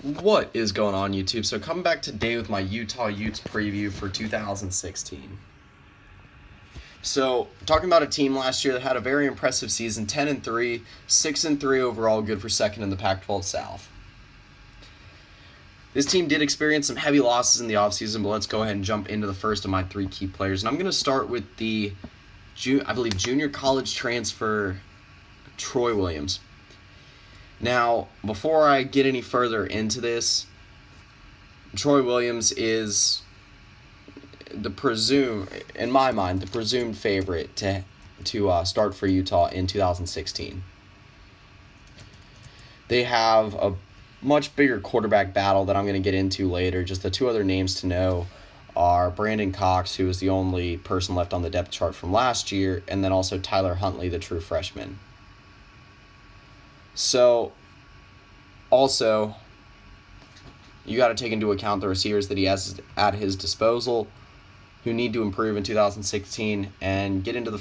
What is going on, YouTube? So coming back today with my Utah Utes preview for 2016. So talking about a team last year that had a very impressive season, 10-3, 6-3 overall, good for second in the Pac-12 South. This team did experience some heavy losses in the offseason, but let's go ahead and jump into the first of my three key players. And I'm going to start with the, junior college transfer, Troy Williams. Now, before I get any further into this, Troy Williams is in my mind, the presumed favorite to start for Utah in 2016. They have a much bigger quarterback battle that I'm going to get into later. Just the two other names to know are Brandon Cox, who is the only person left on the depth chart from last year, and then also Tyler Huntley, the true freshman. So, also, you got to take into account the receivers that he has at his disposal who need to improve in 2016 and get into the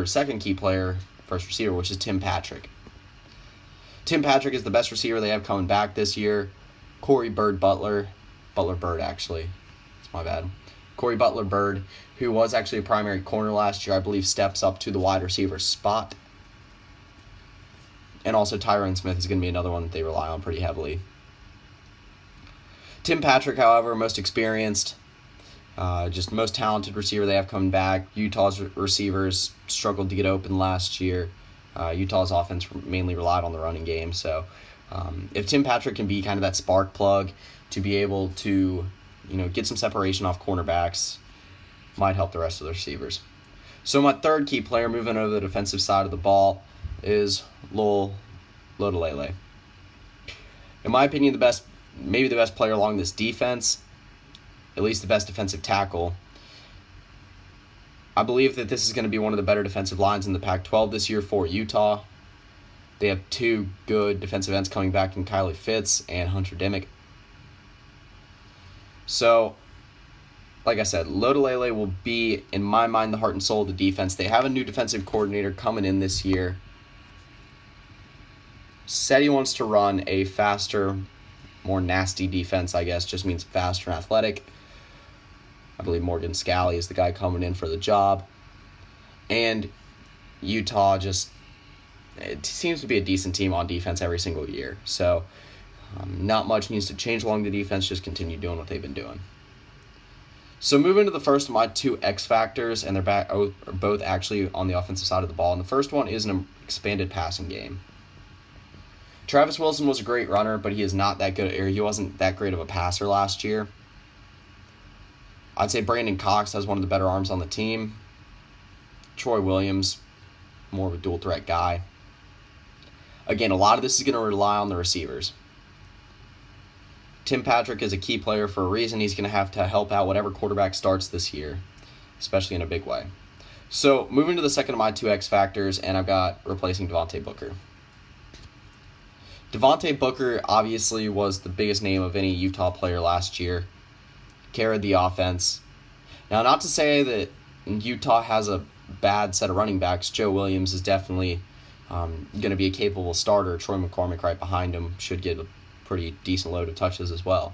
second key player, first receiver, which is Tim Patrick. Tim Patrick is the best receiver they have coming back this year. Corey Butler Bird, actually. It's my bad. Corey Butler Bird, who was actually a primary corner last year, I believe steps up to the wide receiver spot. And also Tyron Smith is going to be another one that they rely on pretty heavily. Tim Patrick, however, most experienced, just most talented receiver they have coming back. Utah's receivers struggled to get open last year. Utah's offense mainly relied on the running game. So if Tim Patrick can be kind of that spark plug to be able to get some separation off cornerbacks, might help the rest of the receivers. So my third key player, moving over the defensive side of the ball, is Lodolele. In my opinion, maybe the best player along this defense, at least the best defensive tackle. I believe that this is going to be one of the better defensive lines in the Pac-12 this year for Utah. They have two good defensive ends coming back in Kylie Fitz and Hunter Dimick. So, like I said, Lodolele will be, in my mind, the heart and soul of the defense. They have a new defensive coordinator coming in this year. Said he wants to run a faster, more nasty defense, I guess, just means faster and athletic. I believe Morgan Scalley is the guy coming in for the job. And Utah it seems to be a decent team on defense every single year. So not much needs to change along the defense, just continue doing what they've been doing. So moving to the first of my two X factors, and they're both actually on the offensive side of the ball. And the first one is an expanded passing game. Travis Wilson was a great runner, but he wasn't that great of a passer last year. I'd say Brandon Cox has one of the better arms on the team. Troy Williams, more of a dual threat guy. Again, a lot of this is going to rely on the receivers. Tim Patrick is a key player for a reason. He's going to help out whatever quarterback starts this year, especially in a big way. So moving to the second of my two X factors, and I've got replacing Devontae Booker. Devontae Booker obviously was the biggest name of any Utah player last year. Carried the offense. Now, not to say that Utah has a bad set of running backs. Joe Williams is definitely going to be a capable starter. Troy McCormick right behind him should get a pretty decent load of touches as well.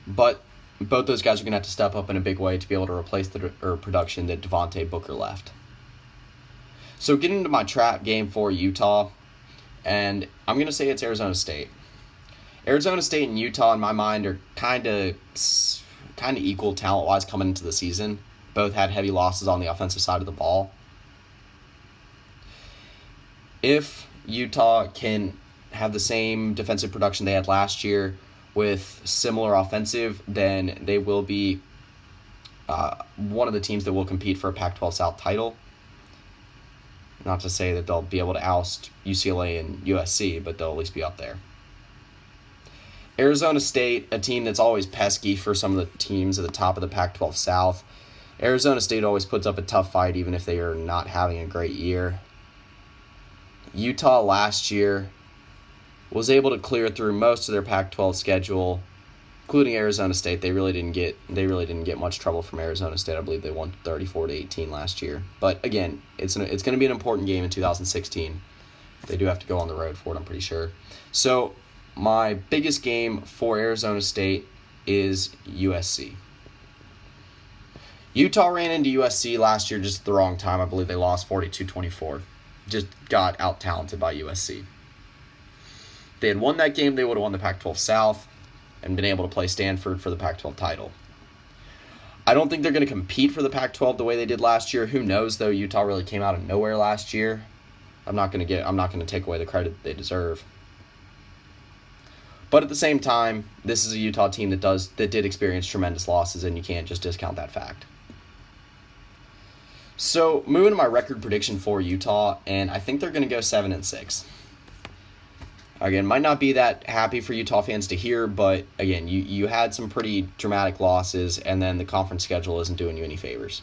But both those guys are going to have to step up in a big way to be able to replace the production that Devontae Booker left. So getting into my trap game for Utah, and I'm going to say it's Arizona State. Arizona State and Utah, in my mind, are kind of equal talent-wise coming into the season. Both had heavy losses on the offensive side of the ball. If Utah can have the same defensive production they had last year with similar offensive, then they will be one of the teams that will compete for a Pac-12 South title. Not to say that they'll be able to oust UCLA and USC, but they'll at least be up there. Arizona State, a team that's always pesky for some of the teams at the top of the Pac-12 South. Arizona State always puts up a tough fight even if they are not having a great year. Utah last year was able to clear through most of their Pac-12 schedule, including Arizona State. They really didn't get much trouble from Arizona State. I believe they won 34-18 last year. But again, it's going to be an important game in 2016. They do have to go on the road for it, I'm pretty sure. So my biggest game for Arizona State is USC. Utah ran into USC last year just at the wrong time. I believe they lost 42-24. Just got out-talented by USC. If they had won that game, they would have won the Pac-12 South and been able to play Stanford for the Pac-12 title. I don't think they're going to compete for the Pac-12 the way they did last year. Who knows, though? Utah really came out of nowhere last year. I'm not going to take away the credit they deserve. But at the same time, this is a Utah team that did experience tremendous losses, and you can't just discount that fact. So, moving to my record prediction for Utah, and I think they're going to go 7-6. Again, might not be that happy for Utah fans to hear, but again, you had some pretty dramatic losses, and then the conference schedule isn't doing you any favors.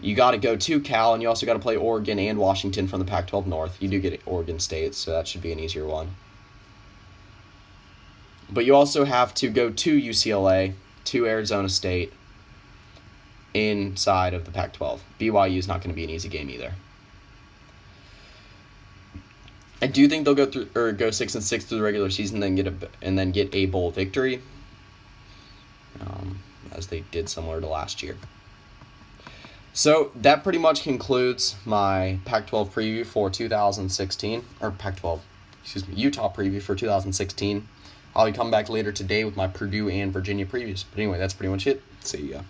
You got to go to Cal, and you also got to play Oregon and Washington from the Pac-12 North. You do get Oregon State, so that should be an easier one. But you also have to go to UCLA, to Arizona State, inside of the Pac-12. BYU is not going to be an easy game either. I do think they'll go 6-6 through the regular season, and then get a bowl victory, as they did similar to last year. So that pretty much concludes my Pac-12 preview for 2016, or Utah preview for 2016. I'll be coming back later today with my Purdue and Virginia previews. But anyway, that's pretty much it. See ya.